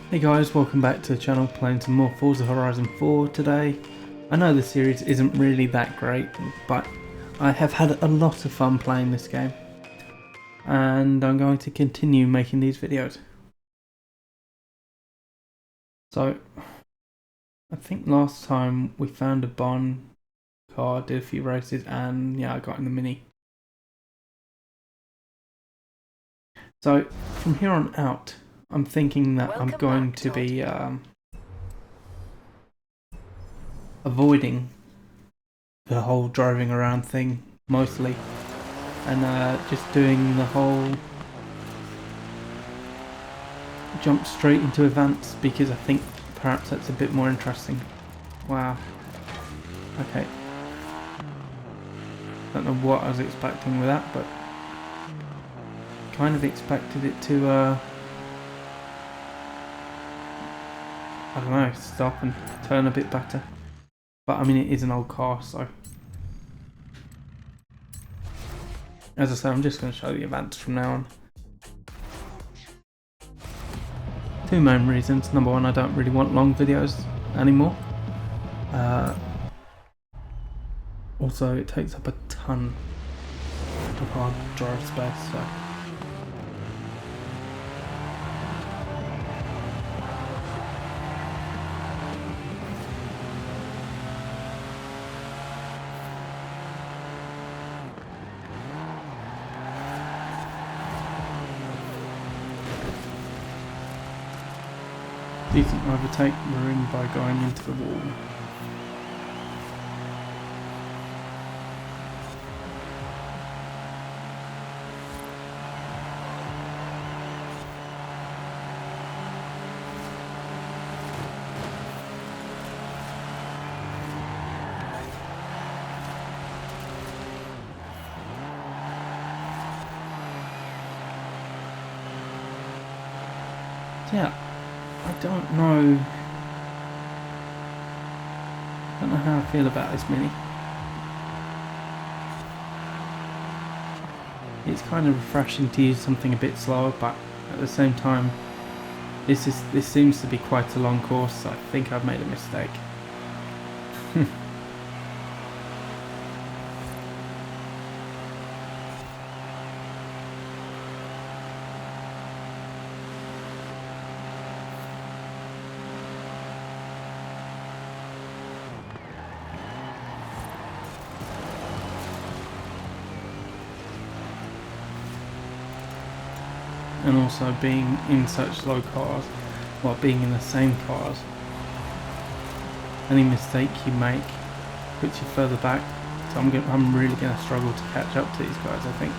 Hey guys, welcome back to the channel, playing some more Forza Horizon 4 today. I know the series isn't really that great, but I have had a lot of fun playing this game. And I'm going to continue making these videos. So, I think last time we found a barn car, did a few races, and yeah, I got in the Mini. So, from here on out, I'm thinking that I'm going to be avoiding the whole driving around thing mostly, and just doing the whole jump straight into events, because I think perhaps that's a bit more interesting. Wow. Okay. Don't know what I was expecting with that, but kind of expected it to I don't know, stop and turn a bit better. But I mean, it is an old car, so as I said, I'm just going to show the events from now on. Two main reasons. Number one, I don't really want long videos anymore. Also, it takes up a ton of hard drive space, so. Decent overtake, ruined by going into the wall. Yeah, I don't know how I feel about this Mini. It's kind of refreshing to use something a bit slower, but at the same time, this seems to be quite a long course, so I think I've made a mistake. And also being in such slow cars, well, being in the same cars, any mistake you make puts you further back. So I'm really going to struggle to catch up to these guys, I think,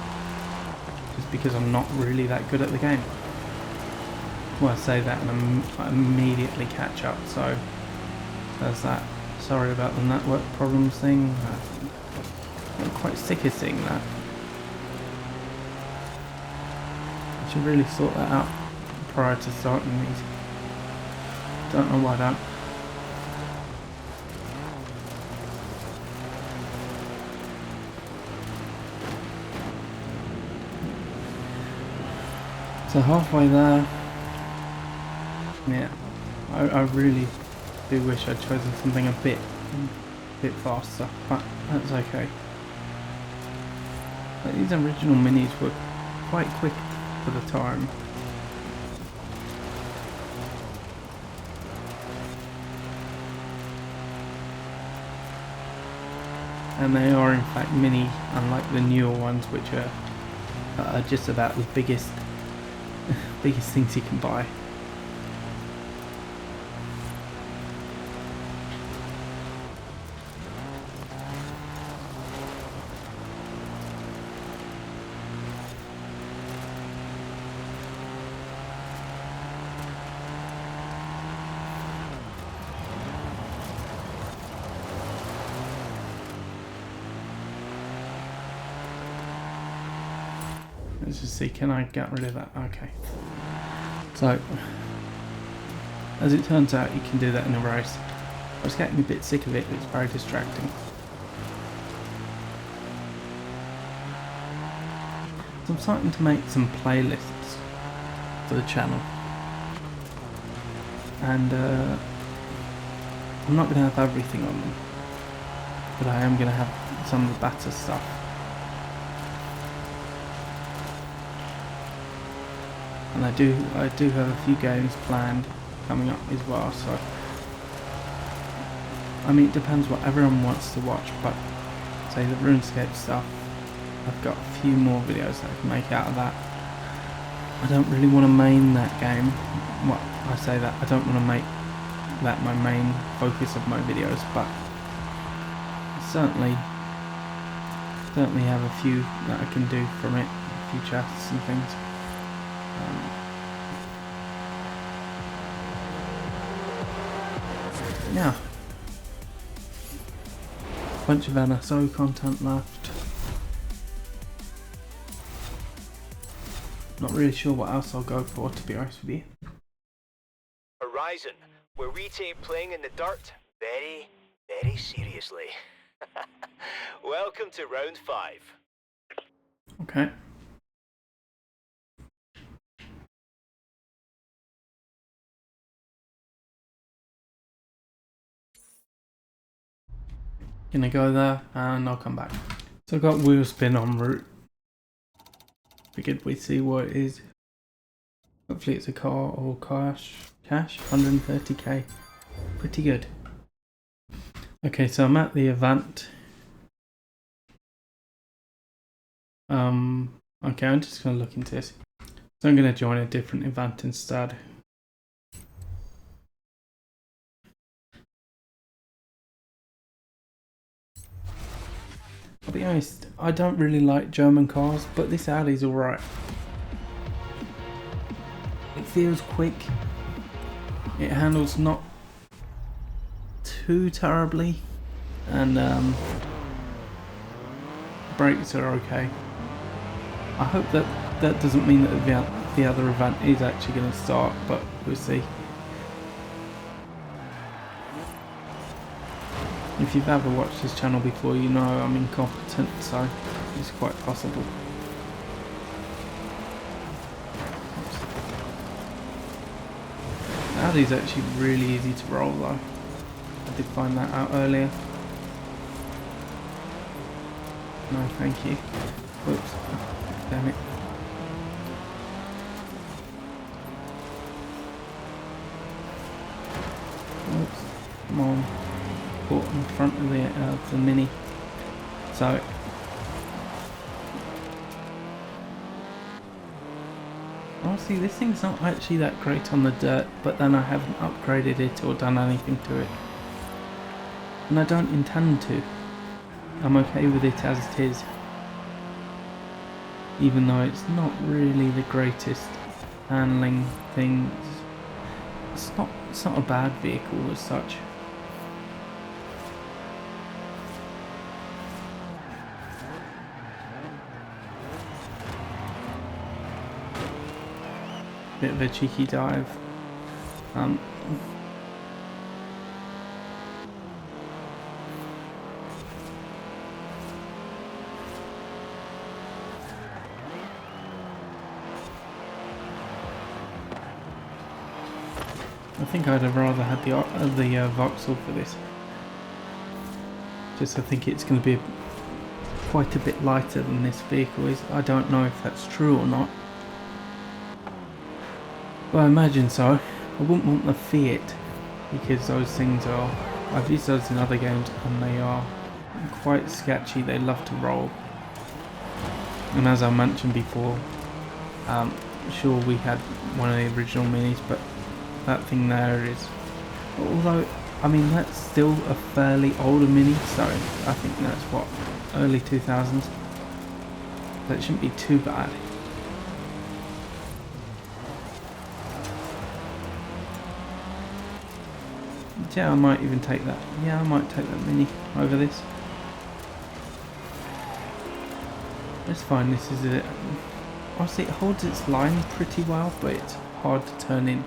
just because I'm not really that good at the game. Well, I say that and I immediately catch up, so there's that. Sorry about the network problems thing. I'm quite sick of seeing that. I should really sort that out prior to starting these. Don't know why that. So halfway there. Yeah, I really do wish I'd chosen something a bit faster, but that's okay. But these original Minis were quite quick for the time. And they are in fact mini, unlike the newer ones, which are just about the biggest things you can buy. Let's just see, can I get rid of that? Okay. So, as it turns out, you can do that in a race. I was getting a bit sick of it, it's very distracting. So I'm starting to make some playlists for the channel. and I'm not going to have everything on them, but I am going to have some of the better stuff. And I do have a few games planned coming up as well, so I mean it depends what everyone wants to watch, but say the RuneScape stuff, I've got a few more videos that I can make out of that. I don't really want to main that game. Well, I say that I don't want to make that my main focus of my videos, but certainly have a few that I can do from it, a few chests and things. Yeah, bunch of NSO content left. Not really sure what else I'll go for, to be honest with you. Horizon, where we take playing in the dirt very, very seriously. Welcome to round 5. Okay. Gonna go there and I'll come back. So I've got wheel spin en route. Figured we'd see what it is. Hopefully it's a car or cash. 130k. Pretty good. Okay, so I'm at the event. Okay, I'm just gonna look into this. So I'm gonna join a different event instead. I'll be honest, I don't really like German cars, but this Audi's alright. It feels quick. It handles not too terribly, and brakes are okay. I hope that doesn't mean that the other event is actually going to start, but we'll see. If you've ever watched this channel before, you know I'm incompetent, so it's quite possible. Audi's actually really easy to roll though. I did find that out earlier. No, thank you. Whoops. Damn it. Oops. Come on. Caught in front of the Mini. So honestly, this thing's not actually that great on the dirt, but then I haven't upgraded it or done anything to it. And I don't intend to. I'm okay with it as it is. Even though it's not really the greatest handling things. It's not a bad vehicle as such. Bit of a cheeky dive. I think I'd have rather had the Vauxhall for this. Just I think it's going to be quite a bit lighter than this vehicle is. I don't know if that's true or not. Well, I imagine so. I wouldn't want the Fiat because those things are... I've used those in other games and they are quite sketchy. They love to roll. And as I mentioned before, sure we had one of the original Minis, but that thing there is... Although, I mean, that's still a fairly older Mini, so I think that's what, early 2000s. That shouldn't be too bad. Yeah, I might even take that. Yeah, I might take that Mini over this. It's fine, this is it. Honestly, it holds its line pretty well, but it's hard to turn in.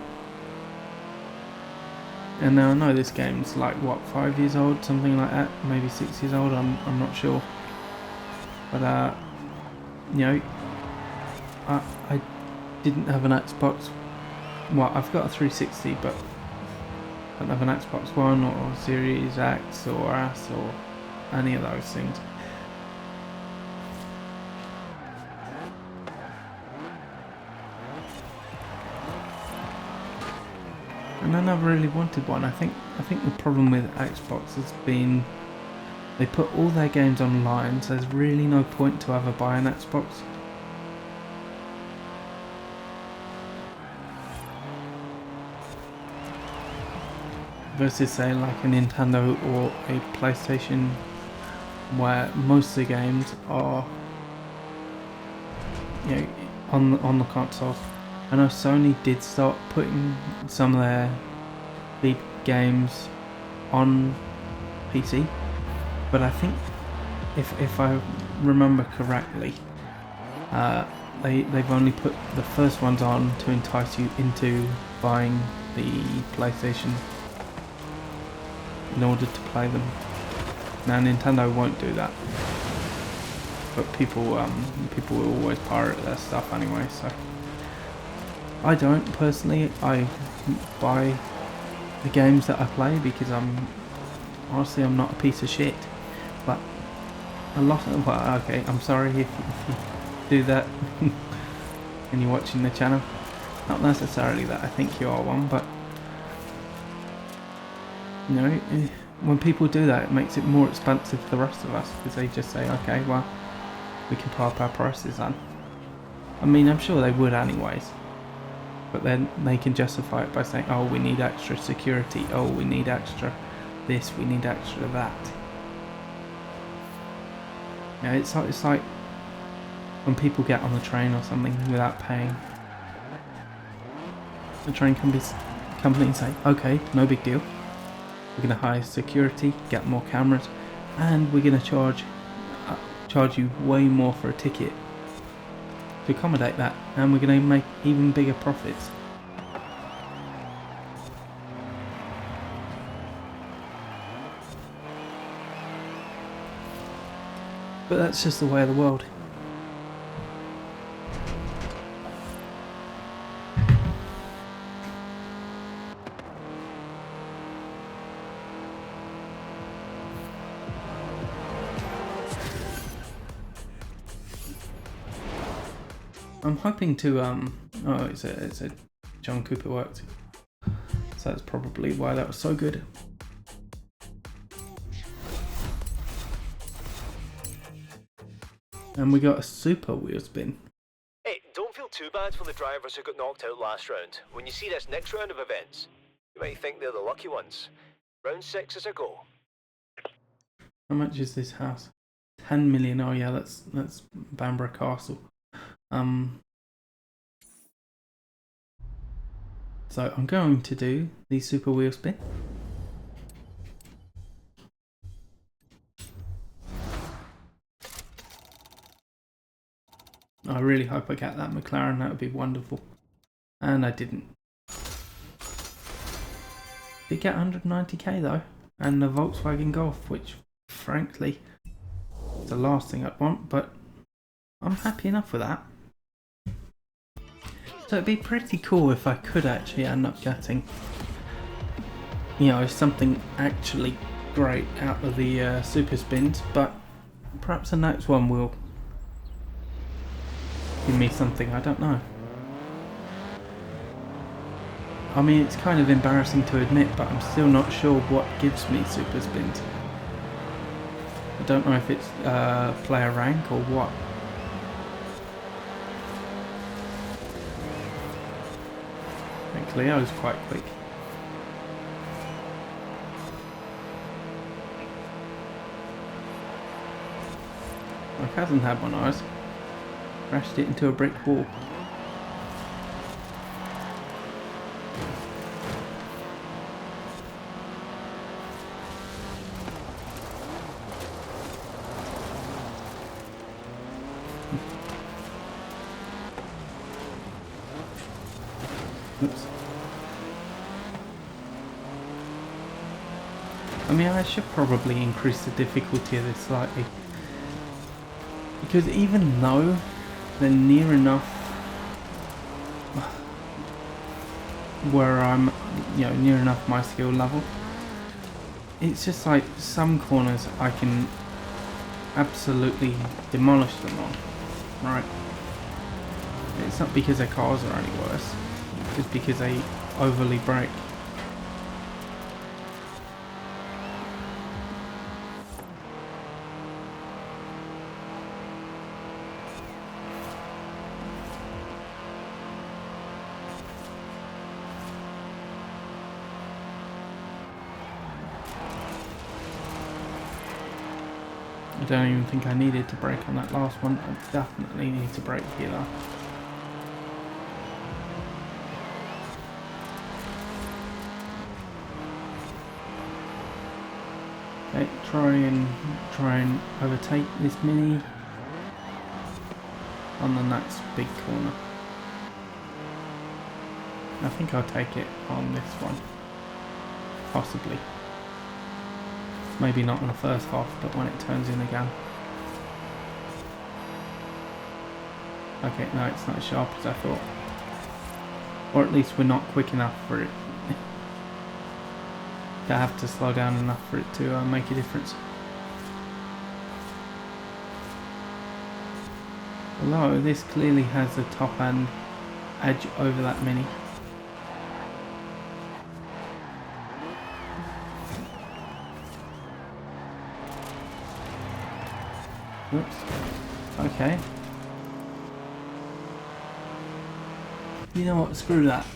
And now I know this game's like, what, 5 years old? Something like that? Maybe 6 years old, I'm not sure. But, you know, I didn't have an Xbox. Well, I've got a 360, but don't have an Xbox One or Series X or S or any of those things. And I never really wanted one. I think the problem with Xbox has been they put all their games online, so there's really no point to ever buy an Xbox. Versus say like a Nintendo or a PlayStation, where most of the games are, you know, on the consoles. I know Sony did start putting some of their big games on PC, but I think if I remember correctly, they've only put the first ones on to entice you into buying the PlayStation in order to play them. Now Nintendo won't do that, but people will always pirate their stuff anyway. So I don't personally. I buy the games that I play because I'm not a piece of shit. But a lot of okay, I'm sorry if you do that and you're watching the channel. Not necessarily that I think you are one, but you know, when people do that, it makes it more expensive for the rest of us because they just say, okay, well, we can put up our prices then. I mean, I'm sure they would anyways, but then they can justify it by saying, oh, we need extra security, oh, we need extra this, we need extra that. Yeah, it's like when people get on the train or something without paying, the train company say, okay, no big deal. We're going to hire security, get more cameras, and we're going to charge you way more for a ticket to accommodate that, and we're going to make even bigger profits. But that's just the way of the world. I'm hoping to oh, it's a John Cooper worked, so that's probably why that was so good. And we got a super wheel spin. Hey, don't feel too bad for the drivers who got knocked out last round. When you see this next round of events, you might think they're the lucky ones. Round 6 is a go. How much is this house? 10 million. Oh yeah, that's Bamborough Castle. So I'm going to do the super wheel spin. I really hope I get that McLaren, that would be wonderful. And I didn't. Did get 190k though, and the Volkswagen Golf, which frankly is the last thing I'd want, but I'm happy enough with that. So it'd be pretty cool if I could actually end up getting, you know, something actually great out of the super spins, but perhaps the next one will give me something, I don't know. I mean, it's kind of embarrassing to admit, but I'm still not sure what gives me super spins. I don't know if it's player rank or what. Leo's quite quick. My cousin had one of those. Crashed it into a brick wall. Oops. I mean, I should probably increase the difficulty of this slightly, because even though they're near enough, where I'm, you know, near enough my skill level. It's just like some corners I can absolutely demolish them on, right? It's not because their cars are any worse, it's just because they overly brake. I don't even think I needed to brake on that last one. I definitely need to brake here though. Okay, try and overtake this Mini on the next big corner. I think I'll take it on this one. Possibly. Maybe not in the first half, but when it turns in again. Okay, no, it's not as sharp as I thought. Or at least we're not quick enough for it. I have to slow down enough for it to make a difference. Although this clearly has the top end edge over that Mini. Oops. Okay. You know what? Screw that.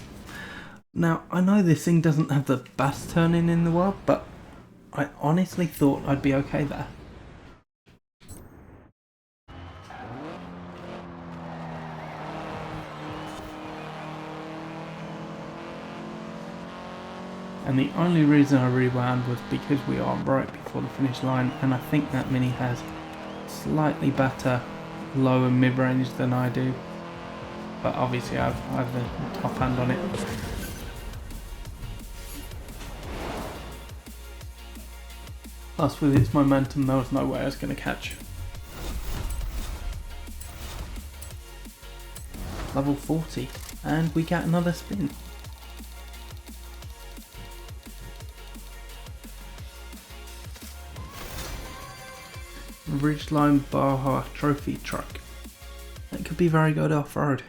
Now, I know this thing doesn't have the best turning in the world, but I honestly thought I'd be okay there. And the only reason I rewound was because we are right before the finish line, and I think that Mini has slightly better low and mid-range than I do. But obviously I have the top hand on it. Plus with its momentum there was no way I was going to catch. Level 40 and we get another spin. Ridgeline Baja trophy truck. That could be very good off-road.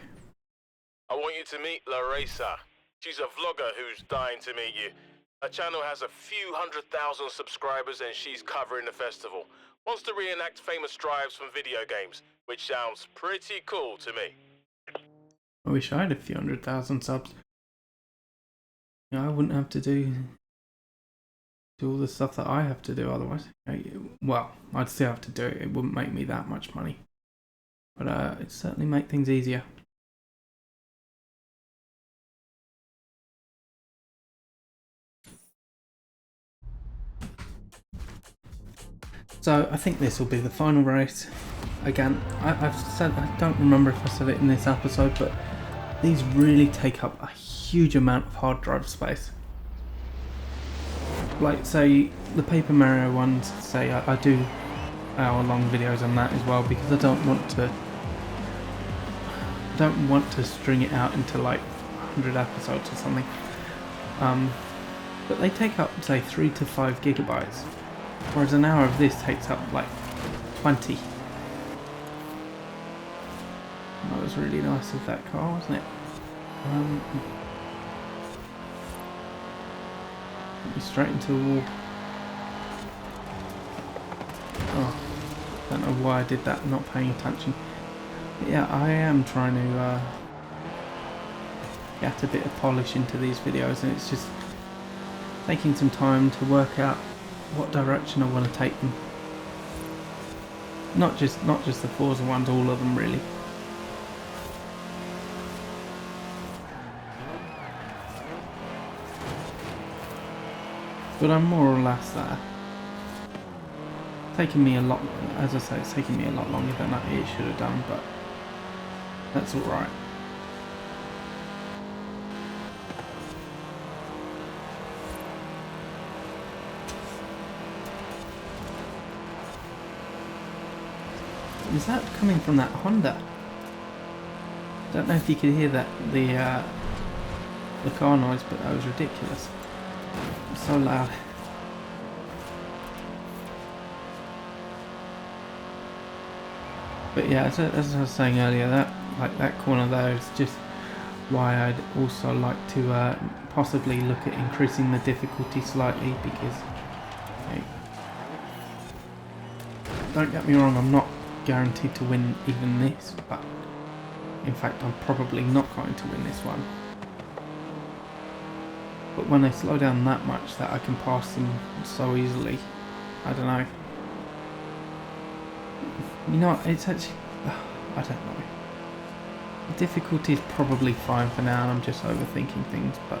I want you to meet Larissa. She's a vlogger who's dying to meet you. Her channel has a few 100,000 subscribers and she's covering the festival. Wants to reenact famous drives from video games, which sounds pretty cool to me. I wish I had a few 100,000 subs. You know, I wouldn't have to do all the stuff that I have to do otherwise. Well, I'd still have to do it. It wouldn't make me that much money. But it'd certainly make things easier. So I think this will be the final race. Again, I've said, I don't remember if I said it in this episode, but these really take up a huge amount of hard drive space. Like say the Paper Mario ones, say I do hour-long videos on that as well because I don't want to string it out into like 100 episodes or something. But they take up say 3 to 5 gigabytes. Whereas an hour of this takes up like 20. That was really nice of that car, wasn't it? Put me straight into the wall. Oh, don't know why I did that, not paying attention. But yeah, I am trying to get a bit of polish into these videos, and it's just taking some time to work out what direction I want to take them. Not just the Forza ones, all of them really. But I'm more or less there. Taking me a lot, as I say, it's taking me a lot longer than it should have done, but that's alright. Is that coming from that Honda? I don't know if you could hear that, the the car noise, but that was ridiculous. It was so loud. But yeah, as I was saying earlier, that corner there is just why I'd also like to possibly look at increasing the difficulty slightly, because don't get me wrong, I'm not guaranteed to win even this, but in fact I'm probably not going to win this one. But when they slow down that much that I can pass them so easily, I don't know. You know, it's actually, I don't know. The difficulty is probably fine for now and I'm just overthinking things, but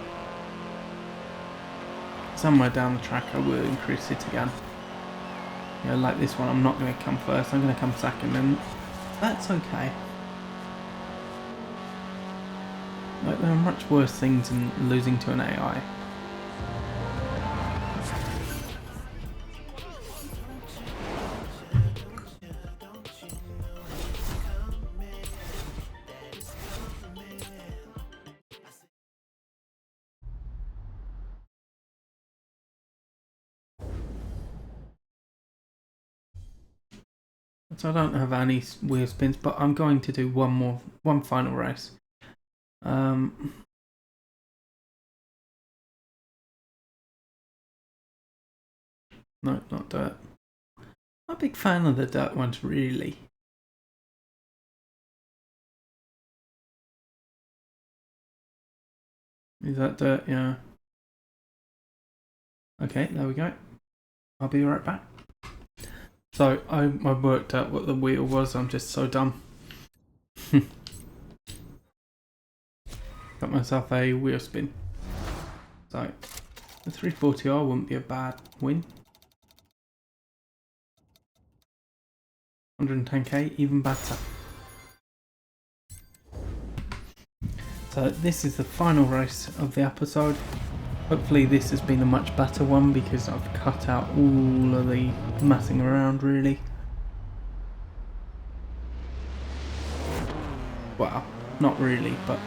somewhere down the track I will increase it again. You know, like this one, I'm not going to come first, I'm going to come second, and that's okay. Like, there are much worse things than losing to an AI. So I don't have any wheel spins, but I'm going to do one final race. No, not dirt. I'm a big fan of the dirt ones, really. Is that dirt? Yeah. Okay, there we go. I'll be right back. So I worked out what the wheel was. I'm just so dumb. Got myself a wheel spin. So the 340R wouldn't be a bad win. 110k, even better. So this is the final race of the episode. Hopefully this has been a much better one because I've cut out all of the messing around, really. Well, not really, but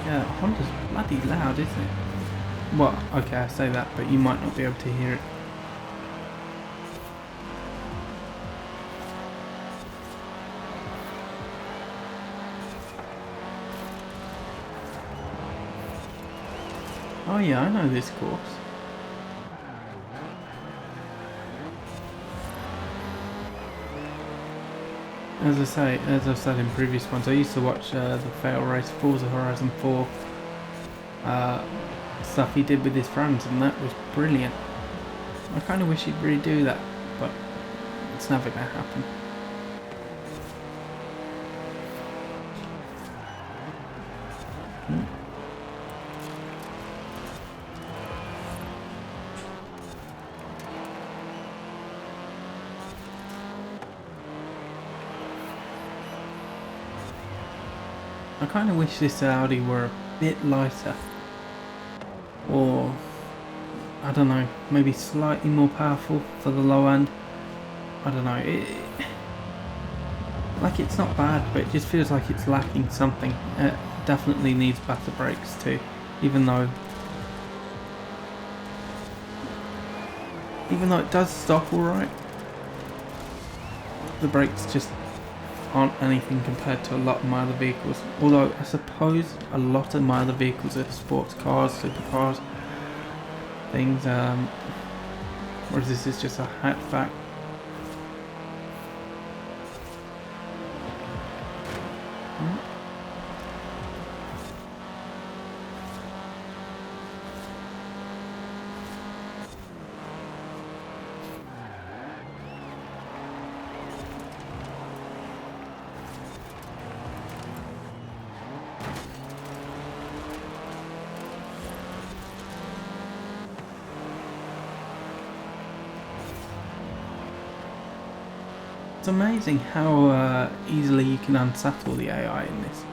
yeah, Honda's bloody loud, isn't it? Well, okay, I say that, but you might not be able to hear it. Oh yeah, I know this course. As I've said in previous ones, I used to watch the fail race Forza Horizon 4 stuff he did with his friends, and that was brilliant. I kind of wish he'd redo that, but it's never going to happen. I kind of wish this Audi were a bit lighter, or I don't know, maybe slightly more powerful for the low end. I don't know, like it's not bad, but it just feels like it's lacking something. It definitely needs better brakes too, even though it does stop alright. The brakes just aren't anything compared to a lot of my other vehicles, although I suppose a lot of my other vehicles are sports cars, supercars, things, whereas this is just a hatchback. It's amazing how easily you can unsettle the AI in this.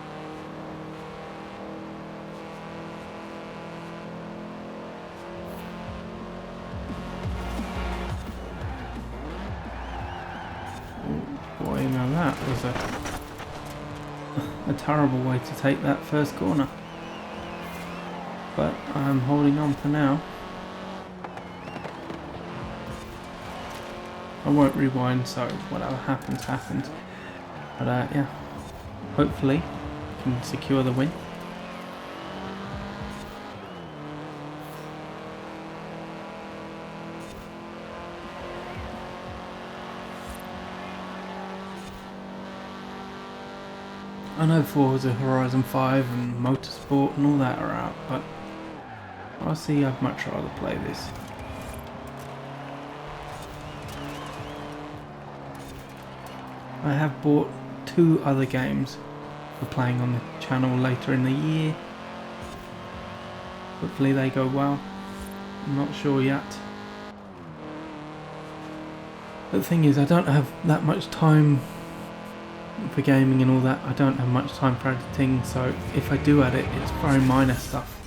Oh boy, now that was a a terrible way to take that first corner. But I'm holding on for now. I won't rewind, so whatever happens, happens. But yeah, hopefully I can secure the win. I know Forza Horizon 5 and Motorsport and all that are out, but honestly I'd much rather play this. I have bought 2 other games for playing on the channel later in the year. Hopefully they go well. I'm not sure yet. But the thing is, I don't have that much time for gaming and all that. I don't have much time for editing, so if I do edit, it's very minor stuff.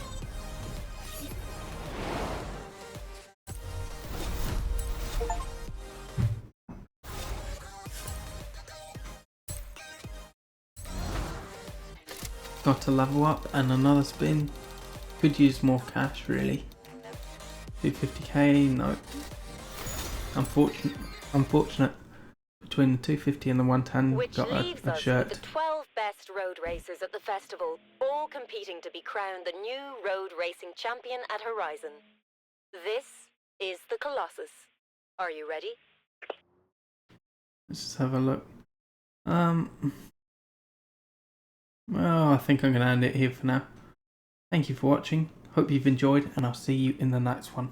Got to level up and another spin. Could use more cash really. 250k, no. Unfortunate. Between the 250 and the 110, Which got leaves a us shirt. with the 12 best road racers at the festival, all competing to be crowned the new road racing champion at Horizon. This is the Colossus. Are you ready? Let's just have a look. Well, I think I'm going to end it here for now. Thank you for watching. Hope you've enjoyed, and I'll see you in the next one.